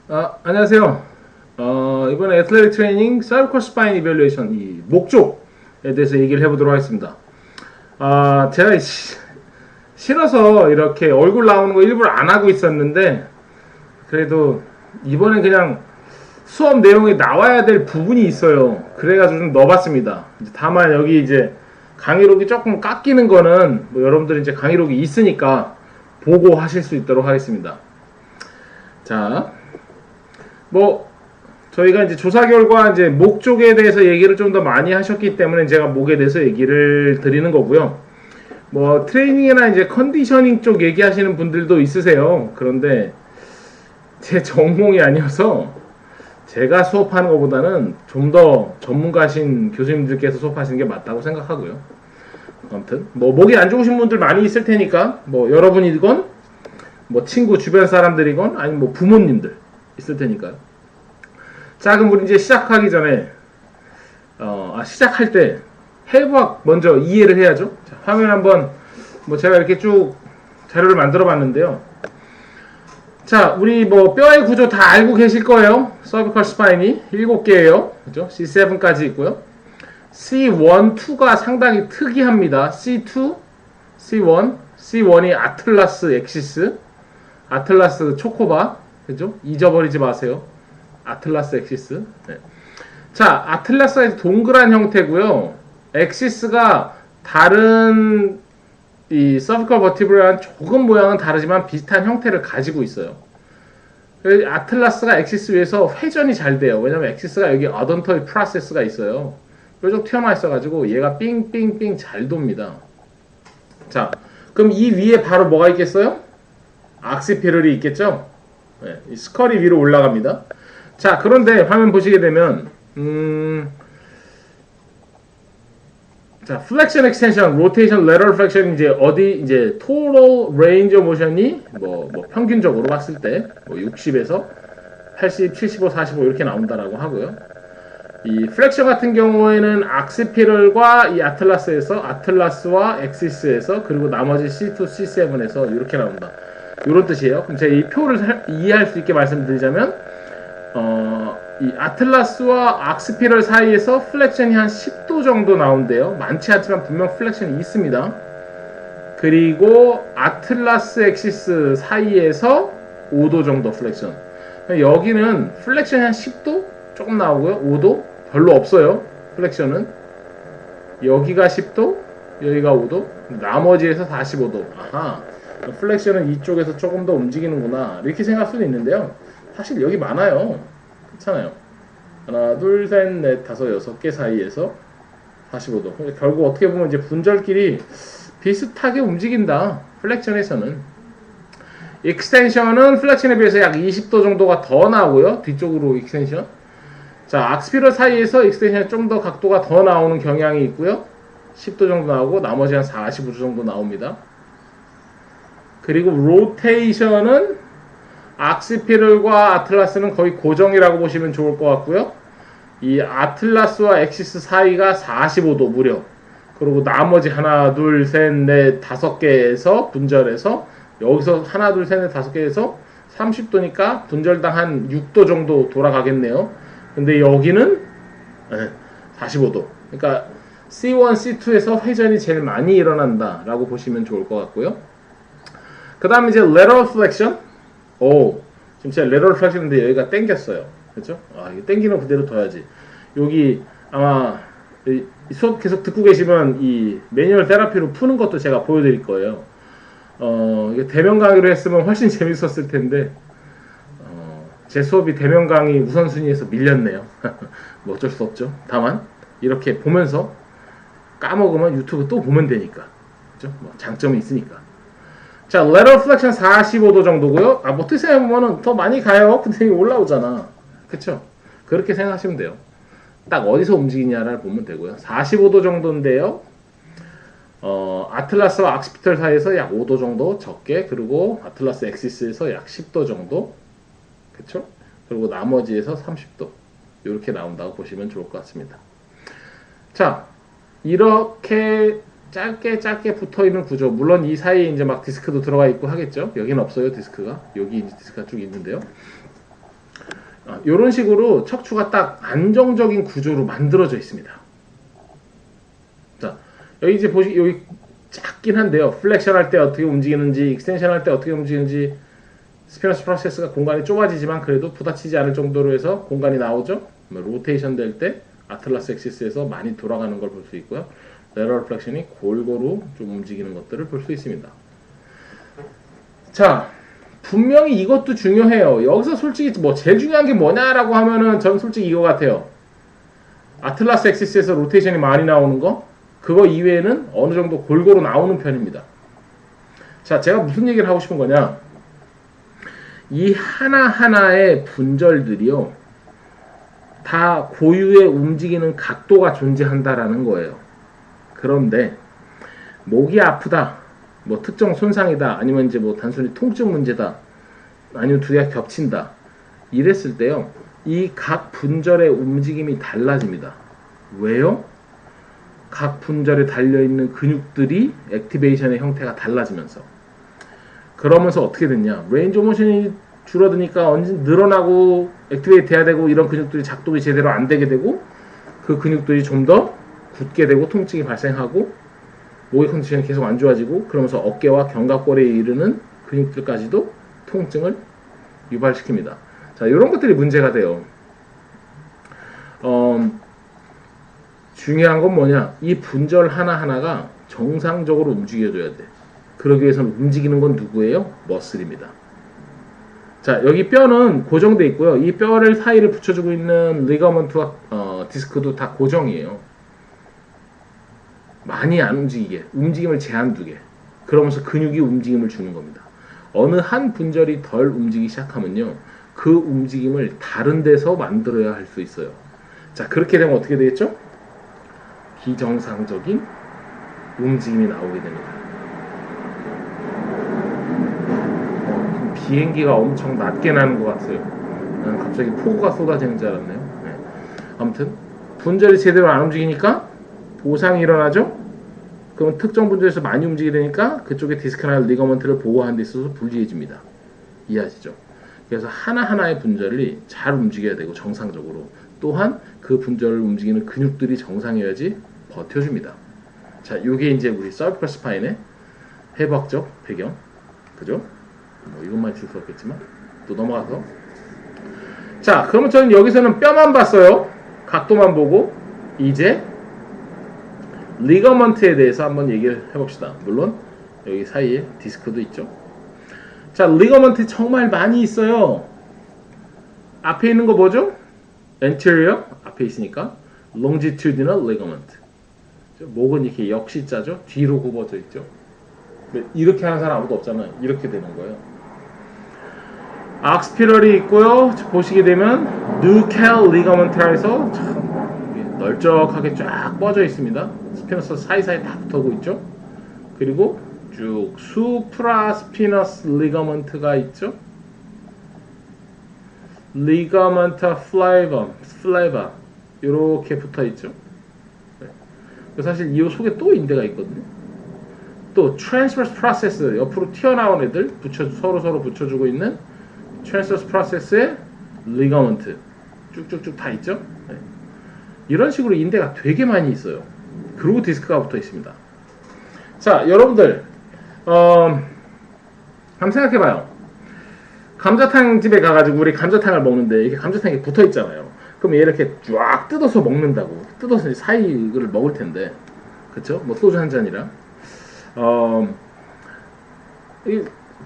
안녕하세요. 이번에 애틀레틱 트레이닝 서비컬 스파인 이밸루에이션 이 목적에 대해서 얘기를 해보도록 하겠습니다. 제가 싫어서 이렇게 얼굴 나오는 거 일부러 안 하고 있었는데 그래도 이번엔 그냥 수업 내용에 나와야 될 부분이 있어요. 그래가지고 좀 넣어봤습니다. 다만 여기 이제 강의록이 조금 깎이는 거는 뭐 여러분들이 이제 강의록이 있으니까 보고 하실 수 있도록 하겠습니다. 자, 뭐 저희가 이제 조사 결과 이제 목 쪽에 대해서 얘기를 좀 더 많이 하셨기 때문에 제가 목에 대해서 얘기를 드리는 거고요. 뭐 트레이닝이나 이제 컨디셔닝 쪽 얘기하시는 분들도 있으세요. 그런데 제 전공이 아니어서 제가 수업하는 것보다는 좀 더 전문가신 교수님들께서 수업하시는 게 맞다고 생각하고요. 아무튼 뭐 목이 안 좋으신 분들 많이 있을 테니까 뭐 여러분이건 뭐 친구 주변 사람들이건 아니면 뭐 부모님들 있을 테니까요. 자, 그럼 우리 이제 시작하기 전에 시작할 때 해부학 먼저 이해를 해야죠. 자, 화면 한번 뭐 제가 이렇게 쭉 자료를 만들어 봤는데요. 자, 우리 뭐 뼈의 구조 다 알고 계실 거예요. 서비컬 스파인이 7개예요. 그죠? C7까지 있고요. C1, 2가 상당히 특이합니다. C2, C1, C1이 아틀라스 엑시스, 아틀라스 초코바, 그죠? 잊어버리지 마세요. 아틀라스 엑시스. 네. 자, 아틀라스가 동그란 형태고요. 엑시스가 다른 이 서비컬 버티브라는 조금 모양은 다르지만 비슷한 형태를 가지고 있어요. 아틀라스가 엑시스 위에서 회전이 잘 돼요. 왜냐면 엑시스가 여기 어던터이 프로세스가 있어요. 뾰족 튀어나와 있어가지고 얘가 삥삥삥 잘 돕니다. 자, 그럼 이 위에 바로 뭐가 있겠어요? 악시피럴이 있겠죠? 네, 이 스컬이 위로 올라갑니다. 자, 그런데 화면 보시게 되면 자, 플렉션 엑스텐션, 로테이션, 레터럴 플렉션 이제 어디 이제 토럴 레인지 오브 모션이 뭐 평균적으로 봤을 때 뭐 60에서 80, 75, 45 이렇게 나온다라고 하고요. 이 플렉션 같은 경우에는 악시피럴과 이 아틀라스에서 아틀라스와 엑시스에서 그리고 나머지 C2, C7에서 이렇게 나온다. 이런 뜻이에요. 그럼 제가 이 표를 이해할 수 있게 말씀드리자면 이 아틀라스와 악스피럴 사이에서 플렉션이 한 10도 정도 나온대요. 많지 않지만 분명 플렉션이 있습니다. 그리고 아틀라스 엑시스 사이에서 5도 정도 플렉션. 여기는 플렉션이 한 10도 조금 나오고요. 5도 별로 없어요. 플렉션은 여기가 10도, 여기가 5도, 나머지에서 45도. 아하, 플렉션은 이쪽에서 조금 더 움직이는구나 이렇게 생각할 수도 있는데요. 사실 여기 많아요. 괜찮아요. 하나, 둘, 셋, 넷, 다섯, 여섯 개 사이에서 45도. 결국 어떻게 보면 이제 분절끼리 비슷하게 움직인다. 플렉션에서는. 익스텐션은 플렉션에 비해서 약 20도 정도가 더 나오고요. 뒤쪽으로 익스텐션. 자, 악스피럴 사이에서 익스텐션이 좀 더 각도가 더 나오는 경향이 있고요. 10도 정도 나오고 나머지 한 45도 정도 나옵니다. 그리고 로테이션은 악시피럴과 아틀라스는 거의 고정이라고 보시면 좋을 것 같고요. 이 아틀라스와 엑시스 사이가 45도 무려. 그리고 나머지 하나, 둘, 셋, 넷, 다섯 개에서 분절해서 여기서 하나, 둘, 셋, 넷, 다섯 개에서 30도니까 분절당 한 6도 정도 돌아가겠네요. 근데 여기는 45도. 그러니까 C1, C2에서 회전이 제일 많이 일어난다라고 보시면 좋을 것 같고요. 그 다음에 이제 lateral flexion. 지금 제가 lateral flexion인데 여기가 땡겼어요. 그렇죠? 이거 땡기는 그대로 둬야지. 여기 아마 이 수업 계속 듣고 계시면 이 매뉴얼 테라피로 푸는 것도 제가 보여드릴 거예요. 이게 대면 강의로 했으면 훨씬 재밌었을 텐데 제 수업이 대면 강의 우선순위에서 밀렸네요. 뭐 어쩔 수 없죠. 다만 이렇게 보면서 까먹으면 유튜브 또 보면 되니까. 그렇죠? 뭐 장점이 있으니까. 자, lateral flexion 45도 정도고요. 뭐 어떻게 생각해보면 더 많이 가요. 근데 이게 올라오잖아. 그쵸? 그렇게 생각하시면 돼요. 딱 어디서 움직이냐를 보면 되고요. 45도 정도인데요. 아틀라스와 악시피털 사이에서 약 5도 정도 적게, 그리고 아틀라스 엑시스에서 약 10도 정도. 그쵸? 그리고 나머지에서 30도. 이렇게 나온다고 보시면 좋을 것 같습니다. 자, 이렇게 짧게 붙어 있는 구조. 물론 이 사이에 이제 막 디스크도 들어가 있고 하겠죠. 여기는 없어요, 디스크가. 여기 이제 디스크가 쭉 있는데요. 이런 식으로 척추가 딱 안정적인 구조로 만들어져 있습니다. 자, 여기 이제 여기 작긴 한데요. 플렉션 할 때 어떻게 움직이는지, 익스텐션 할 때 어떻게 움직이는지, 스피너스 프로세스가 공간이 좁아지지만 그래도 부딪히지 않을 정도로 해서 공간이 나오죠. 로테이션 될 때 아틀라스 엑시스에서 많이 돌아가는 걸 볼 수 있고요. 레터럴 플렉션이 골고루 좀 움직이는 것들을 볼 수 있습니다. 자, 분명히 이것도 중요해요. 여기서 솔직히 뭐 제일 중요한 게 뭐냐라고 하면은 전 솔직히 이거 같아요. 아틀라스 엑시스에서 로테이션이 많이 나오는 거, 그거 이외에는 어느 정도 골고루 나오는 편입니다. 자, 제가 무슨 얘기를 하고 싶은 거냐? 이 하나하나의 분절들이요, 다 고유의 움직이는 각도가 존재한다라는 거예요. 그런데 목이 아프다, 뭐 특정 손상이다, 아니면 이제 뭐 단순히 통증 문제다, 아니면 두 개가 겹친다, 이랬을 때요, 이 각 분절의 움직임이 달라집니다. 왜요? 각 분절에 달려있는 근육들이 액티베이션의 형태가 달라지면서, 그러면서 어떻게 됐냐, 레인지 오브 모션이 줄어드니까 언제 늘어나고 액티베이트 돼야 되고, 이런 근육들이 작동이 제대로 안 되게 되고, 그 근육들이 좀 더 굳게 되고 통증이 발생하고, 목의 컨디션이 계속 안 좋아지고, 그러면서 어깨와 견갑골에 이르는 근육들까지도 통증을 유발시킵니다. 자, 이런 것들이 문제가 돼요. 중요한 건 뭐냐, 이 분절 하나하나가 정상적으로 움직여줘야 돼. 그러기 위해서는 움직이는 건 누구예요? 머슬입니다. 자, 여기 뼈는 고정돼 있고요. 이 뼈를 사이를 붙여주고 있는 리가먼트와 디스크도 다 고정이에요. 많이 안 움직이게, 움직임을 제한두게. 그러면서 근육이 움직임을 주는 겁니다. 어느 한 분절이 덜 움직이기 시작하면요, 그 움직임을 다른 데서 만들어야 할 수 있어요. 자, 그렇게 되면 어떻게 되겠죠? 비정상적인 움직임이 나오게 됩니다. 비행기가 엄청 낮게 나는 것 같아요. 나는 갑자기 폭우가 쏟아지는 줄 알았네요. 네. 아무튼 분절이 제대로 안 움직이니까 보상이 일어나죠. 그럼 특정 분절에서 많이 움직이게 되니까 그쪽에 디스크나 리거먼트를 보호하는 데 있어서 불리해집니다. 이해하시죠? 그래서 하나하나의 분절이 잘 움직여야 되고, 정상적으로, 또한 그 분절을 움직이는 근육들이 정상이어야지 버텨줍니다. 자, 요게 이제 우리 서비컬 스파인의 해부학적 배경, 그죠? 뭐 이것만 있을 수 없겠지만, 또 넘어가서, 자, 그러면 저는 여기서는 뼈만 봤어요. 각도만 보고. 이제 리거먼트에 대해서 한번 얘기를 해봅시다. 물론 여기 사이에 디스크도 있죠. 자, 리거먼트 정말 많이 있어요. 앞에 있는 거 뭐죠? anterior, 앞에 있으니까 longitudinal ligament. 목은 이렇게 역시자죠. 뒤로 굽어져 있죠. 이렇게 하는 사람 아무도 없잖아요. 이렇게 되는 거예요. 악스피럴이 있고요. 보시게 되면 누켈 리거먼트라 해서 참 널쩍하게 쫙 뻗어 있습니다. 스피너스 사이사이 다 붙어고 있죠. 그리고 쭉 수프라스피너스 리거먼트가 있죠. 리거먼트 플레바 이렇게 붙어 있죠. 네. 사실 이 속에 또 인대가 있거든요. 또 트랜스버스 프로세스, 옆으로 튀어나온 애들 서로 붙여주고 있는 트랜스버스 프로세스의 리거먼트 쭉쭉쭉 다 있죠. 네. 이런 식으로 인대가 되게 많이 있어요. 그리고 디스크가 붙어 있습니다. 자, 여러분들 한번 생각해봐요. 감자탕 집에 가가지고 우리 감자탕을 먹는데 이렇게 감자탕이 붙어 있잖아요. 그럼 얘 이렇게 쫙 뜯어서 먹는다고. 뜯어서 사이를 먹을 텐데, 그쵸? 뭐 소주 한 잔이랑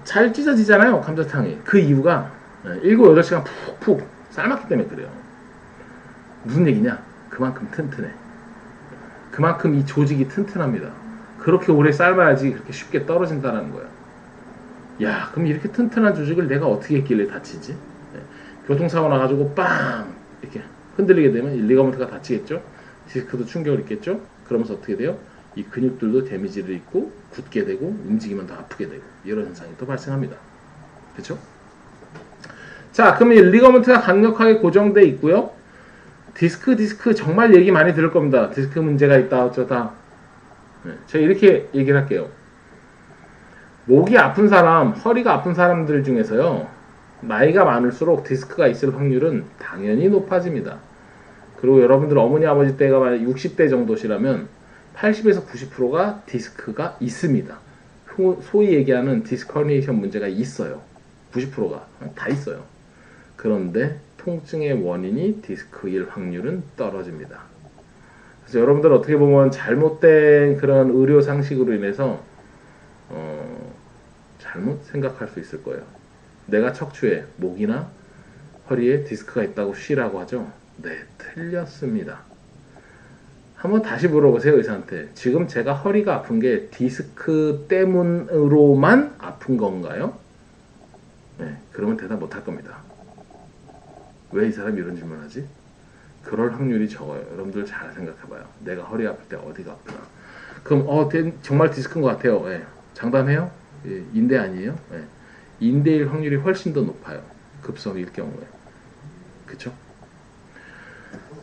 잘 찢어지잖아요, 감자탕이. 그 이유가 7, 8시간 푹푹 삶았기 때문에 그래요. 무슨 얘기냐? 그만큼 튼튼해. 그만큼 이 조직이 튼튼합니다. 그렇게 오래 삶아야지 그렇게 쉽게 떨어진다는 거야. 야, 그럼 이렇게 튼튼한 조직을 내가 어떻게 했길래 다치지? 네. 교통사고 나가지고 빵! 이렇게 흔들리게 되면 리거먼트가 다치겠죠? 디스크도 충격을 입겠죠? 그러면서 어떻게 돼요? 이 근육들도 데미지를 입고 굳게 되고 움직이면 더 아프게 되고, 이런 현상이 또 발생합니다. 그렇죠? 자, 그럼 이 리거먼트가 강력하게 고정되어 있고요. 디스크 정말 얘기 많이 들을 겁니다. 디스크 문제가 있다 어쩌다. 네, 제가 이렇게 얘기를 할게요. 목이 아픈 사람, 허리가 아픈 사람들 중에서요, 나이가 많을수록 디스크가 있을 확률은 당연히 높아집니다. 그리고 여러분들 어머니 아버지 때가 만약 60대 정도시라면 80에서 90%가 디스크가 있습니다. 소위 얘기하는 디스크 허니에이션 문제가 있어요. 90%가 다 있어요. 그런데 통증의 원인이 디스크일 확률은 떨어집니다. 그래서 여러분들 어떻게 보면 잘못된 그런 의료 상식으로 인해서 잘못 생각할 수 있을 거예요. 내가 척추에 목이나 허리에 디스크가 있다고 쉬라고 하죠. 네, 틀렸습니다. 한번 다시 물어보세요, 의사한테. 지금 제가 허리가 아픈 게 디스크 때문으로만 아픈 건가요? 네, 그러면 대답 못 할 겁니다. 왜 이 사람이 이런 질문을 하지? 그럴 확률이 적어요. 여러분들 잘 생각해봐요. 내가 허리 아플 때 어디가 아프나? 그럼 정말 디스크인 것 같아요. 예. 장담해요? 예, 인대 아니에요? 예. 인대일 확률이 훨씬 더 높아요. 급성일 경우에. 그쵸?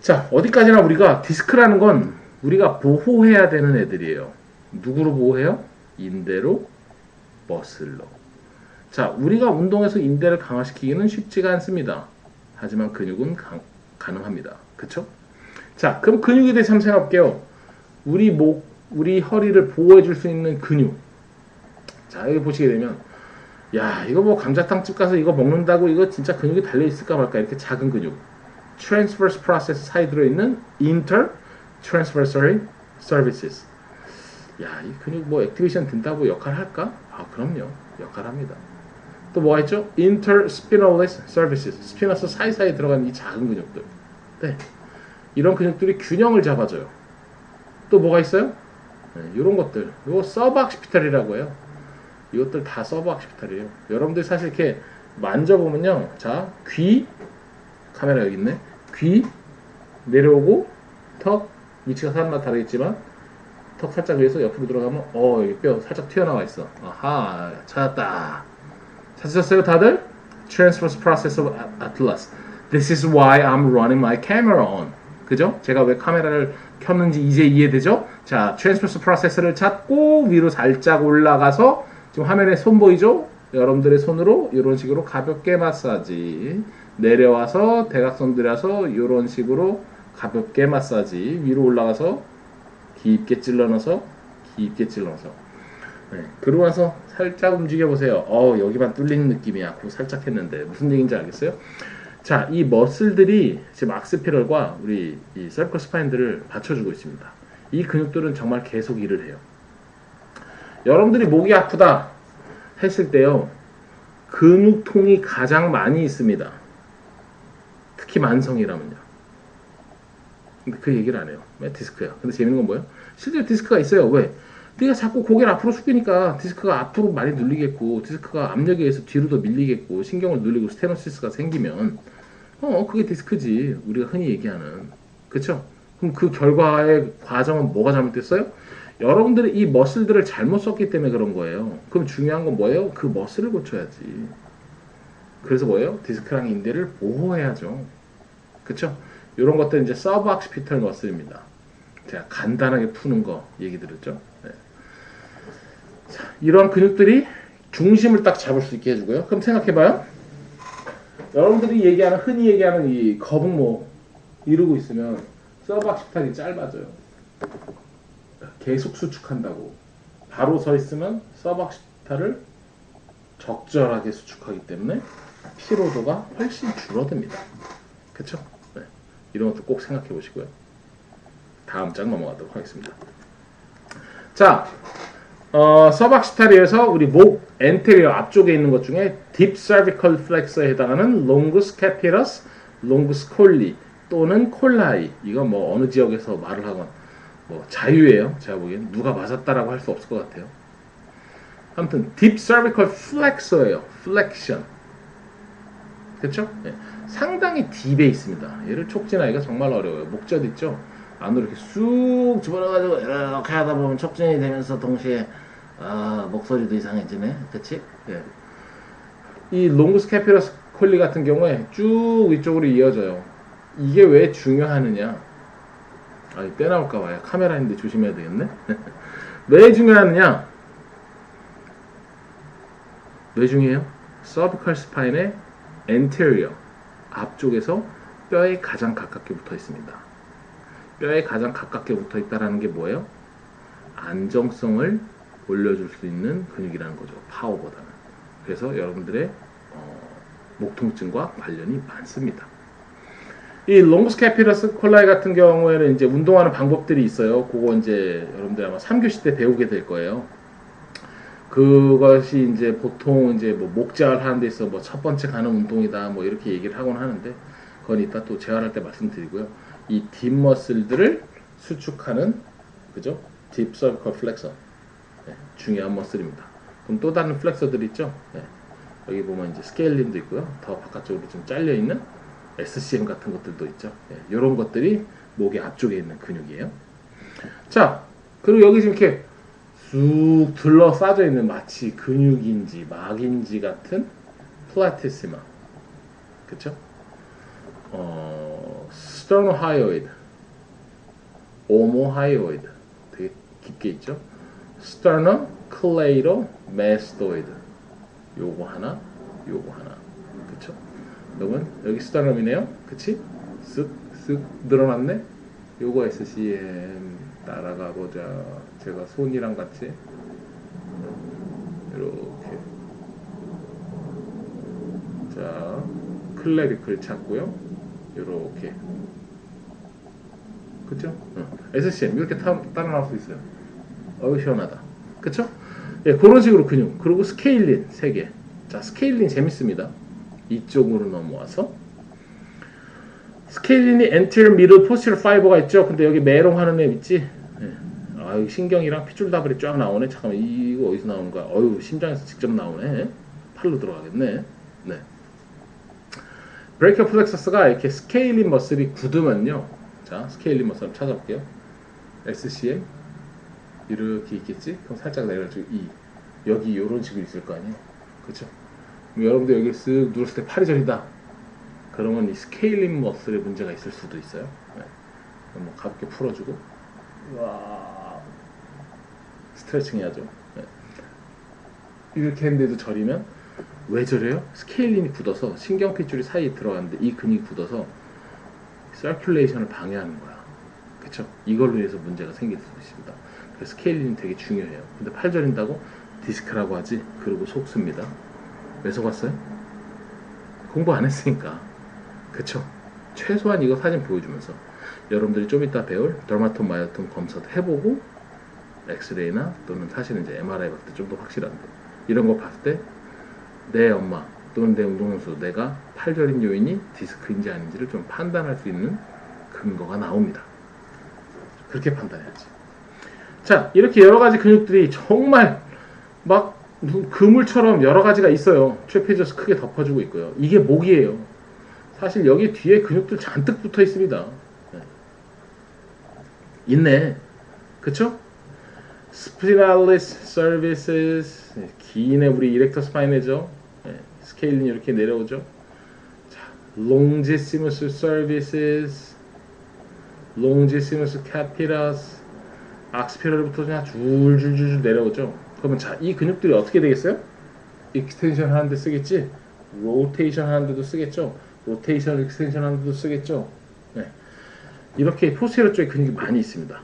자, 어디까지나 우리가 디스크라는 건 우리가 보호해야 되는 애들이에요. 누구로 보호해요? 인대로, 머슬로. 자, 우리가 운동해서 인대를 강화시키기는 쉽지가 않습니다. 하지만 근육은 가능합니다. 그쵸? 자, 그럼 근육에 대해서 한번 생각해 볼게요. 우리 목, 우리 허리를 보호해 줄 수 있는 근육. 자, 여기 보시게 되면 야, 이거 뭐 감자탕집 가서 이거 먹는다고 이거 진짜 근육이 달려 있을까 말까 이렇게 작은 근육. transverse process 사이에 들어있는 intertransversal services. 야, 이 근육 뭐 액티베이션 된다고 역할 할까? 아, 그럼요. 역할합니다. 또 뭐가 있죠? interspinalis services. 스피너스 사이사이에 들어가는 이 작은 근육들. 네. 이런 근육들이 균형을 잡아줘요. 또 뭐가 있어요? 네, 이런 것들. 이거 서브악시피탈이라고 해요. 이것들 다 서브악시피탈이에요. 여러분들 사실 이렇게 만져보면요. 자, 귀, 카메라 여기 있네. 귀 내려오고 턱 위치가 사람마다 다르겠지만 턱 살짝 위에서 옆으로 들어가면 여기 뼈 살짝 튀어나와 있어. 아하, 찾았다. 찾으셨어요 다들? Transverse process of atlas. This is why I'm running my camera on. 그죠? 제가 왜 카메라를 켰는지 이제 이해되죠? 자, transverse process를 찾고 위로 살짝 올라가서 지금 화면에 손 보이죠? 여러분들의 손으로 이런 식으로 가볍게 마사지. 내려와서 대각선 들여서 이런 식으로 가볍게 마사지. 위로 올라가서 깊게 찔러넣어서 깊게 찔러넣어서. 네. 그러고 나서 살짝 움직여 보세요. 여기만 뚫리는 느낌이야. 그거 살짝 했는데 무슨 얘기인지 알겠어요? 자, 이 머슬들이 지금 악스피럴과 우리 이 서비컬 스파인들을 받쳐주고 있습니다. 이 근육들은 정말 계속 일을 해요. 여러분들이 목이 아프다 했을 때요, 근육통이 가장 많이 있습니다. 특히 만성이라면요. 근데 그 얘기를 안 해요. 왜? 디스크야. 근데 재밌는 건 뭐예요? 실제로 디스크가 있어요. 왜? 네가 자꾸 고개를 앞으로 숙이니까 디스크가 앞으로 많이 눌리겠고, 디스크가 압력에 의해서 뒤로 더 밀리겠고, 신경을 눌리고 스테노시스가 생기면 그게 디스크지. 우리가 흔히 얘기하는. 그쵸? 그럼 그 결과의 과정은 뭐가 잘못됐어요? 여러분들이 이 머슬들을 잘못 썼기 때문에 그런 거예요. 그럼 중요한 건 뭐예요? 그 머슬을 고쳐야지. 그래서 뭐예요? 디스크랑 인대를 보호해야죠. 그쵸? 이런 것들은 이제 서브악시피탈 머슬입니다. 제가 간단하게 푸는 거 얘기 드렸죠. 네. 자, 이런 근육들이 중심을 딱 잡을 수 있게 해주고요. 그럼 생각해봐요. 여러분들이 흔히 얘기하는 이 거북목 이러고 있으면 서브악시피탈이 짧아져요. 계속 수축한다고. 바로 서 있으면 서브악시피탈을 적절하게 수축하기 때문에 피로도가 훨씬 줄어듭니다. 그쵸? 네. 이런 것도 꼭 생각해 보시고요. 다음 장 넘어가도록 하겠습니다. 자, 서브악시탈리에서 우리 목 엔테리어 앞쪽에 있는 것 중에 딥 cervical flexor에 해당하는 longus capillus, longus colli 또는 콜라이. 이건 뭐 어느 지역에서 말을 하건 뭐 자유예요. 제가 보기엔 누가 맞았다라고 할 수 없을 것 같아요. 아무튼 딥 cervical flexor예요. flexion. 그렇죠? 네. 상당히 딥에 있습니다. 얘를 촉진하기가 정말 어려워요. 목젖 있죠? 안으로 이렇게 쑥 집어넣어가지고 이렇게 하다 보면 촉진이 되면서 동시에 목소리도 이상해지네. 그치? 예. 이 롱구스 캐피러스 콜리 같은 경우에 쭉 위쪽으로 이어져요. 이게 왜 중요하느냐? 떼나올까봐요. 카메라인데 조심해야 되겠네. 왜 중요하느냐? 왜 중요해요? 서비컬 스파인의 anterior, 앞쪽에서 뼈에 가장 가깝게 붙어 있습니다. 뼈에 가장 가깝게 붙어 있다라는 게 뭐예요? 안정성을 올려줄 수 있는 근육이라는 거죠. 파워보다는. 그래서 여러분들의 목 통증과 관련이 많습니다. 이 롱거스 캐피러스 콜라이 같은 경우에는 이제 운동하는 방법들이 있어요. 그거 이제 여러분들 아마 3교시 때 배우게 될 거예요. 그것이 이제 보통 이제 뭐 목재활 하는 데 있어 뭐 첫 번째 가는 운동이다 뭐 이렇게 얘기를 하곤 하는데 그건 이따 또 재활할 때 말씀드리고요. 이 딥머슬들을 수축하는 그죠? 딥 서비컬 플렉서. 네, 중요한 머슬입니다. 그럼 또 다른 플렉서들 있죠? 네, 여기 보면 이제 스케일린도 있고요. 더 바깥쪽으로 좀 잘려 있는 SCM 같은 것들도 있죠. 이런 것들이 목의 앞쪽에 있는 근육이에요. 자, 그리고 여기 지금 이렇게 쑥 둘러싸져 있는 마치 근육인지 막인지 같은 플라티시마, 그쵸? 스터노하이오이드, 오모하이오이드 되게 깊게 있죠. 스터너클레이도메스토이드 요거 하나, 요거 하나, 그쵸? 여러분 여기 스터넘이네요, 그치? 쓱쓱 늘어났네. 요거 SCM 따라가 보자. 제가 손이랑 같이 이렇게 자 클레비클 찾고요. 이렇게 그쵸? SCM 이렇게 따라 나올 수 있어요. 어우 시원하다. 그쵸? 예, 그런 식으로 근육. 그리고 스케일린 3개. 자, 스케일린 재밌습니다. 이쪽으로 넘어와서 스케일린이 anterior, middle, posterior fiber가 있죠. 근데 여기 메롱하는 애 있지? 예. 아, 여기 신경이랑 핏줄다발이 쫙 나오네. 잠깐만, 이거 어디서 나오는 거야? 어휴, 심장에서 직접 나오네. 팔로 들어가겠네. 네. 브레이커 플렉서스가 이렇게 스케일린 머슬이 굳으면요. 자, 스케일린 머슬 한번 찾아볼게요. SCM 이렇게 있겠지? 그럼 살짝 내려가지고 여기 이런 식으로 있을 거 아니에요? 그렇죠? 여러분들 여기 쓱 누웠을 때 팔이 저리다. 그러면 이 스케일링 머슬에 문제가 있을 수도 있어요. 네. 뭐 가볍게 풀어주고, 와 스트레칭 해야죠. 네. 이렇게 했는데도 저리면 왜 저래요? 스케일링이 굳어서 신경핏줄이 사이에 들어갔는데 이 근육이 굳어서 서큘레이션을 방해하는 거야. 그쵸? 이걸로 인해서 문제가 생길 수도 있습니다. 그래서 스케일링이 되게 중요해요. 근데 팔 저린다고 디스크라고 하지? 그러고 속습니다. 왜 속았어요? 공부 안 했으니까. 그쵸? 최소한 이거 사진 보여주면서 여러분들이 좀 이따 배울 더마톤 마이오톰 검사도 해보고 엑스레이나 또는 사실은 이제 MRI 봤을 때 좀 더 확실한데 이런 거 봤을 때 내 엄마 또는 내 운동선수 내가 팔저린 요인이 디스크인지 아닌지를 좀 판단할 수 있는 근거가 나옵니다. 그렇게 판단해야지. 자, 이렇게 여러 가지 근육들이 정말 막 그물처럼 여러 가지가 있어요. 트래피지어스 크게 덮어주고 있고요. 이게 목이에요. 사실 여기 뒤에 근육들 잔뜩 붙어 있습니다. 네. 있네. 그쵸? 스피나리스 서비스 기인의 우리 이렉터 스파인이죠. 네. 스케일링 이렇게 내려오죠. 자, 롱지시무스 서비스, 롱지시무스 캐피러스, 악스피러부터 그냥 줄줄줄 내려오죠. 그러면 자, 이 근육들이 어떻게 되겠어요? 익스텐션 하는데 쓰겠지? 로테이션 하는데도 쓰겠죠? 로테이션, 익스텐션 하는데도 쓰겠죠? 네. 이렇게 포스테리어 쪽에 근육이 많이 있습니다.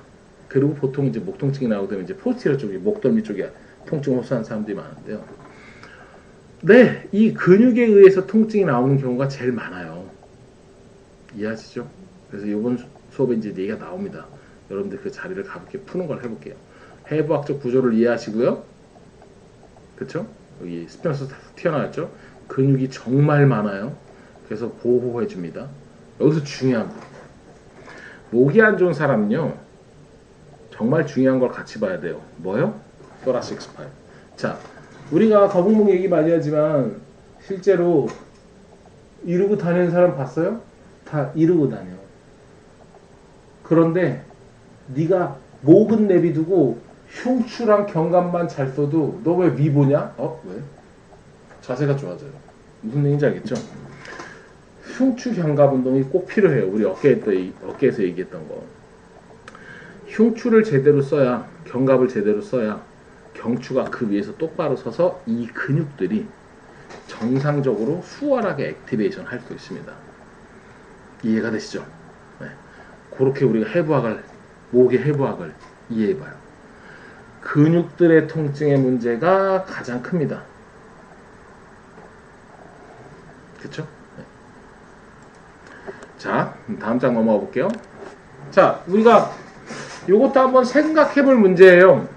그리고 보통 이제 목 통증이 나오게 되면 이제 포스테리어 쪽이 목덜미 쪽에 통증을 호소하는 사람들이 많은데요. 네, 이 근육에 의해서 통증이 나오는 경우가 제일 많아요. 이해하시죠? 그래서 이번 수업에 이제 얘기가 나옵니다. 여러분들 그 자리를 가볍게 푸는 걸 해볼게요. 해부학적 구조를 이해하시고요. 그쵸? 여기 스피너스 튀어나왔죠? 근육이 정말 많아요. 그래서 보호해줍니다. 여기서 중요한 거. 목이 안 좋은 사람은요. 정말 중요한 걸 같이 봐야 돼요. 뭐요? thoracic spine. 자, 우리가 거북목 얘기 많이 하지만 실제로 이러고 다니는 사람 봤어요? 다 이러고 다녀. 그런데 네가 목은 내비두고 흉추랑 견갑만 잘 써도 너 왜 위 보냐? 왜? 자세가 좋아져요. 무슨 얘기인지 알겠죠? 흉추 견갑 운동이 꼭 필요해요. 우리 어깨에서 얘기했던 거. 흉추를 제대로 써야, 견갑을 제대로 써야 경추가 그 위에서 똑바로 서서 이 근육들이 정상적으로 수월하게 액티베이션 할 수 있습니다. 이해가 되시죠? 네. 그렇게 우리가 해부학을, 목의 해부학을 이해해봐요. 근육들의 통증의 문제가 가장 큽니다. 그쵸? 네. 자, 다음 장 넘어가 볼게요. 자, 우리가 요것도 한번 생각해볼 문제예요.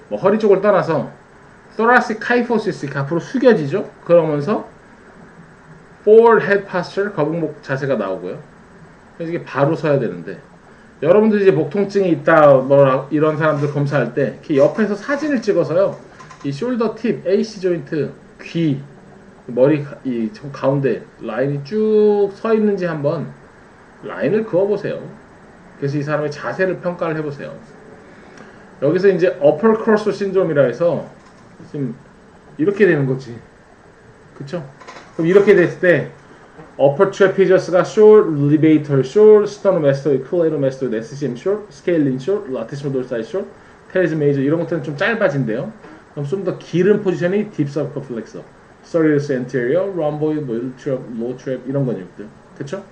뭐 허리 쪽을 떠나서 thoracic kyphosis 앞으로 숙여지죠. 그러면서 forward head posture 거북목 자세가 나오고요. 그래서 이게 바로 서야 되는데 여러분들 이제 목 통증이 있다 뭐 이런 사람들 검사할 때 이렇게 옆에서 사진을 찍어서요. 이 숄더 팁, AC 조인트, 귀, 머리 이 가운데 라인이 쭉 서 있는지 한번 라인을 그어 보세요. 그래서 이 사람의 자세를 평가를 해 보세요. 여기서 이제 upper cross syndrome이라 해서 지금 이렇게 되는 거지. 그쵸? 그럼 이렇게 됐을 때 upper trapezius가 short, levator short, sternomastoid, collateromastoid, SCM short, scalene short, latissimus dorsi short, teres major 이런 것들은 좀 짧아진대요. 그럼 좀 더 길은 포지션이 deep subclavicular, serratus anterior, rhomboid, middle trap, low trap 이런 근육들. 그쵸?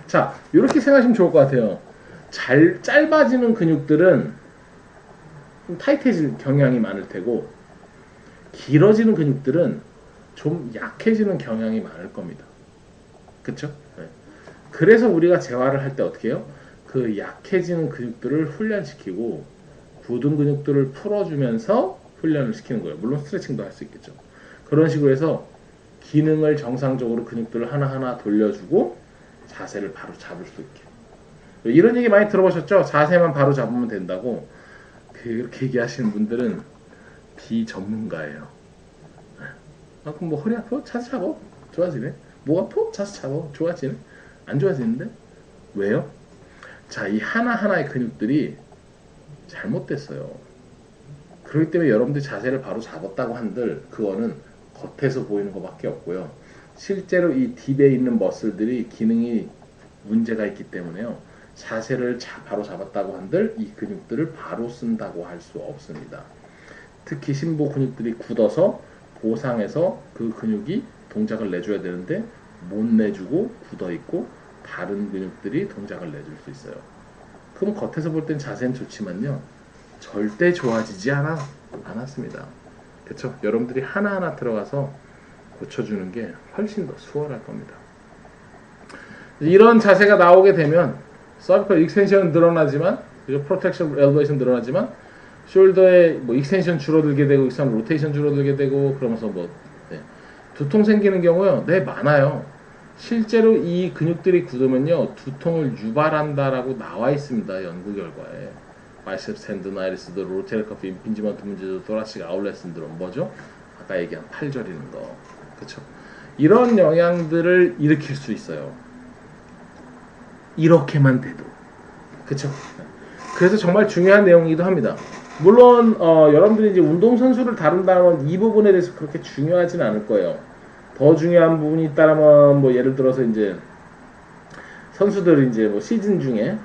자, 이렇게 생각하시면 좋을 것 같아요. 짧아지는 근육들은 좀 타이트해질 경향이 많을 테고 길어지는 근육들은 좀 약해지는 경향이 많을 겁니다. 그쵸? 네. 그래서 우리가 재활을 할 때 어떻게 해요? 그 약해지는 근육들을 훈련시키고 굳은 근육들을 풀어주면서 훈련을 시키는 거예요. 물론 스트레칭도 할 수 있겠죠. 그런 식으로 해서 기능을 정상적으로 근육들을 하나하나 돌려주고 자세를 바로 잡을 수 있게. 이런 얘기 많이 들어보셨죠? 자세만 바로 잡으면 된다고. 그렇게 얘기하시는 분들은 비전문가예요. 아, 그럼 뭐 허리 아파? 자세 잡아. 좋아지네. 목 아파? 자세 잡아. 좋아지네. 안 좋아지는데? 왜요? 자, 이 하나하나의 근육들이 잘못됐어요. 그렇기 때문에 여러분들이 자세를 바로 잡았다고 한들 그거는 겉에서 보이는 것밖에 없고요. 실제로 이 딥에 있는 머슬들이 기능이 문제가 있기 때문에요. 자세를 바로 잡았다고 한들 이 근육들을 바로 쓴다고 할 수 없습니다. 특히 심보 근육들이 굳어서 보상해서 그 근육이 동작을 내줘야 되는데 못 내주고 굳어 있고 다른 근육들이 동작을 내줄 수 있어요. 그럼 겉에서 볼 땐 자세는 좋지만요. 절대 좋아지지 않았습니다. 그쵸? 여러분들이 하나하나 들어가서 고쳐주는 게 훨씬 더 수월할 겁니다. 이런 자세가 나오게 되면 cervical extension은 늘어나지만 protection elevation 늘어나지만 숄더의 뭐 익스텐션 줄어들게 되고 익스텐션 로테이션 줄어들게 되고 그러면서 뭐 네. 두통 생기는 경우요. 네, 많아요. 실제로 이 근육들이 굳으면요 두통을 유발한다라고 나와 있습니다. 연구 결과에 biceps tendonitis, rotator cuff impingement 문제도 thoracic outlet syndrome 뭐죠? 아까 얘기한 팔 저리는 거, 그렇죠? 이런 영향들을 일으킬 수 있어요. 이렇게만 돼도, 그렇죠? 그래서 정말 중요한 내용이기도 합니다. 물론 여러분들이 이제 운동 선수를 다룬다면 이 부분에 대해서 그렇게 중요하진 않을 거예요. 더 중요한 부분이 있다면 뭐 예를 들어서 이제 선수들이 이제 뭐 시즌 중에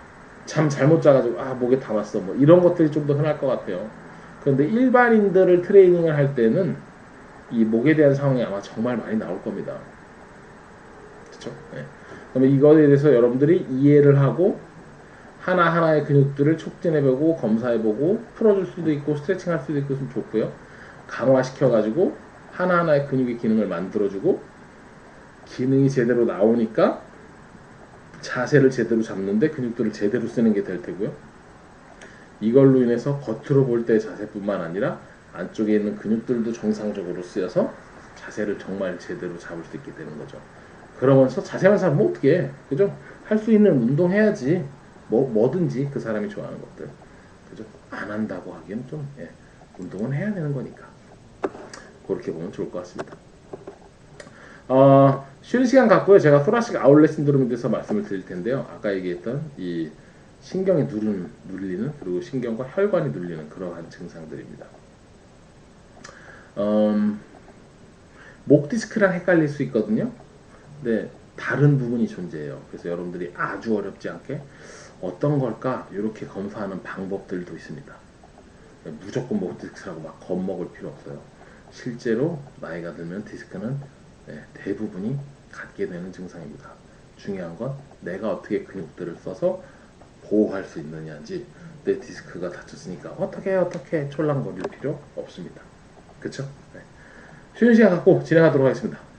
잠 잘못 자가지고 목에 담았어 뭐 이런 것들이 좀 더 흔할 것 같아요. 그런데 일반인들을 트레이닝을 할 때는 이 목에 대한 상황이 아마 정말 많이 나올 겁니다. 그렇죠? 네. 그러면 이거에 대해서 여러분들이 이해를 하고 하나하나의 근육들을 촉진해보고 검사해보고 풀어줄 수도 있고 스트레칭 할 수도 있고 좀 좋고요. 강화시켜가지고 하나하나의 근육의 기능을 만들어주고 기능이 제대로 나오니까 자세를 제대로 잡는데 근육들을 제대로 쓰는 게 될 테고요. 이걸로 인해서 겉으로 볼 때 자세뿐만 아니라 안쪽에 있는 근육들도 정상적으로 쓰여서 자세를 정말 제대로 잡을 수 있게 되는 거죠. 그러면서 자세만 잡으면 어떻게 해? 그죠? 할 수 있는 운동 해야지. 뭐든지 그 사람이 좋아하는 것들. 그죠? 안 한다고 하기엔 좀, 운동은 해야 되는 거니까. 그렇게 보면 좋을 것 같습니다. 쉬는 시간 갖고요. 제가 thoracic outlet syndrome에 대해서 말씀을 드릴 텐데요. 아까 얘기했던 이 신경이 눌리는 그리고 신경과 혈관이 눌리는 그러한 증상들입니다. 목 디스크랑 헷갈릴 수 있거든요. 근데 다른 부분이 존재해요. 그래서 여러분들이 아주 어렵지 않게 어떤 걸까 이렇게 검사하는 방법들도 있습니다. 무조건 목 디스크라고 막 겁먹을 필요 없어요. 실제로 나이가 들면 디스크는 대부분이 갖게 되는 증상입니다. 중요한 건 내가 어떻게 근육들을 써서 보호할 수 있느냐인지, 내 디스크가 다쳤으니까 어떻게 촐랑거릴 필요 없습니다. 그쵸? 네. 쉬는 시간 갖고 진행하도록 하겠습니다.